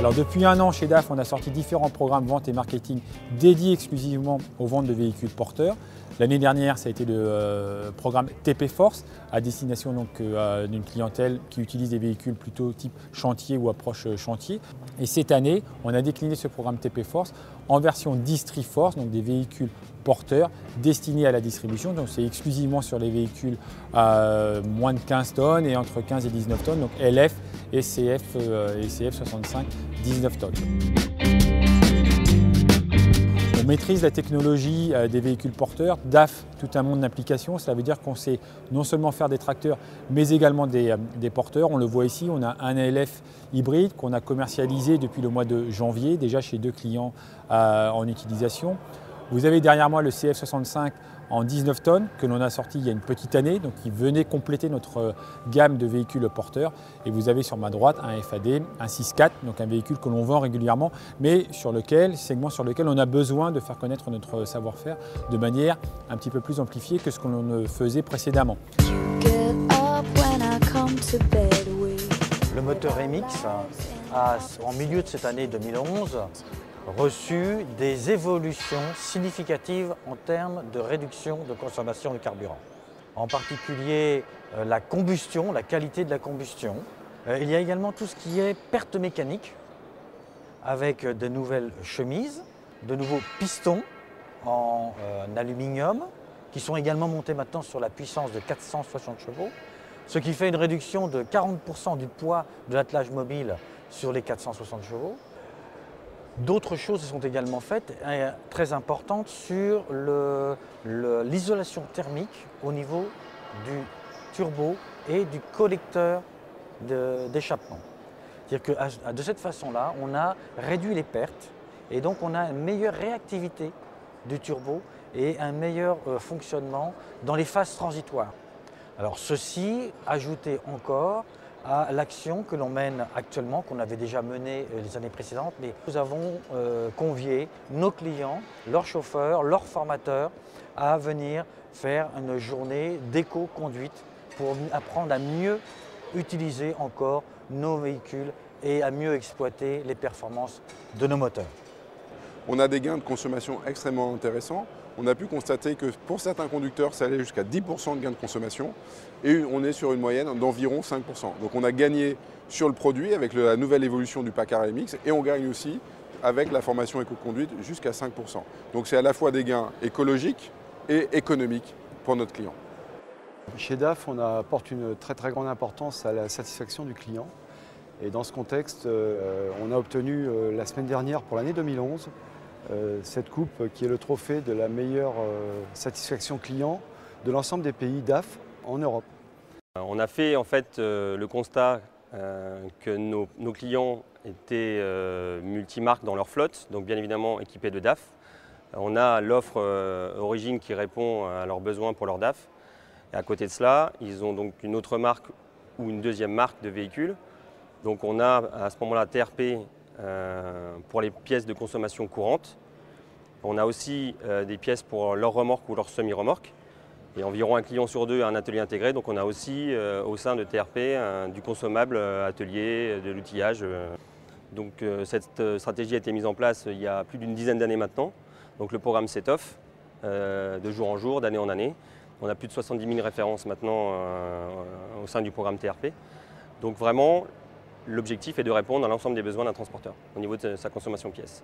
Alors depuis un an, chez DAF, on a sorti différents programmes vente et marketing dédiés exclusivement aux ventes de véhicules porteurs. L'année dernière, ça a été le programme TP Force à destination d'une clientèle qui utilise des véhicules plutôt type chantier ou approche chantier. Et cette année, on a décliné ce programme TP Force en version Distri Force, donc des véhicules porteurs destinés à la distribution. Donc c'est exclusivement sur les véhicules à moins de 15 tonnes et entre 15 et 19 tonnes, donc LF et CF 65 19 tonnes. On maîtrise la technologie des véhicules porteurs, DAF, tout un monde d'applications. Cela veut dire qu'on sait non seulement faire des tracteurs, mais également des porteurs. On le voit ici, on a un LF hybride qu'on a commercialisé depuis le mois de janvier, déjà chez 2 clients en utilisation. Vous avez derrière moi le CF65 en 19 tonnes que l'on a sorti il y a une petite année, donc qui venait compléter notre gamme de véhicules porteurs. Et vous avez sur ma droite un FAD, un 6.4, donc un véhicule que l'on vend régulièrement, mais segment sur lequel on a besoin de faire connaître notre savoir-faire de manière un petit peu plus amplifiée que ce que l'on ne faisait précédemment. Le moteur MX a, en milieu de cette année 2011, reçu des évolutions significatives en termes de réduction de consommation de carburant. En particulier la combustion, la qualité de la combustion. Il y a également tout ce qui est perte mécanique avec de nouvelles chemises, de nouveaux pistons en aluminium qui sont également montés maintenant sur la puissance de 460 chevaux, ce qui fait une réduction de 40% du poids de l'attelage mobile sur les 460 chevaux. D'autres choses sont également faites, très importantes, sur l'isolation thermique au niveau du turbo et du collecteur d'échappement. C'est-à-dire que de cette façon-là, on a réduit les pertes et donc on a une meilleure réactivité du turbo et un meilleur fonctionnement dans les phases transitoires. Alors ceci, ajouté encore à l'action que l'on mène actuellement, qu'on avait déjà menée les années précédentes, mais nous avons convié nos clients, leurs chauffeurs, leurs formateurs à venir faire une journée d'éco-conduite pour apprendre à mieux utiliser encore nos véhicules et à mieux exploiter les performances de nos moteurs. On a des gains de consommation extrêmement intéressants. On a pu constater que pour certains conducteurs, ça allait jusqu'à 10% de gain de consommation et on est sur une moyenne d'environ 5%. Donc on a gagné sur le produit avec la nouvelle évolution du pack RMX et on gagne aussi avec la formation éco-conduite jusqu'à 5%. Donc c'est à la fois des gains écologiques et économiques pour notre client. Chez DAF, on apporte une très grande importance à la satisfaction du client. Et dans ce contexte, on a obtenu la semaine dernière pour l'année 2011 cette coupe qui est le trophée de la meilleure satisfaction client de l'ensemble des pays DAF en Europe. On a fait en fait le constat que nos clients étaient multimarques dans leur flotte, donc bien évidemment équipés de DAF. On a l'offre Origine qui répond à leurs besoins pour leur DAF. Et à côté de cela, ils ont donc une autre marque ou une deuxième marque de véhicules. Donc on a à ce moment-là TRP pour les pièces de consommation courante. On a aussi des pièces pour leur remorque ou leur semi-remorque. Et environ un client sur deux a un atelier intégré. Donc on a aussi au sein de TRP du consommable atelier, de l'outillage. Donc cette stratégie a été mise en place il y a plus d'une dizaine d'années maintenant. Donc le programme s'étoffe de jour en jour, d'année en année. On a plus de 70 000 références maintenant au sein du programme TRP. Donc vraiment, l'objectif est de répondre à l'ensemble des besoins d'un transporteur au niveau de sa consommation pièces.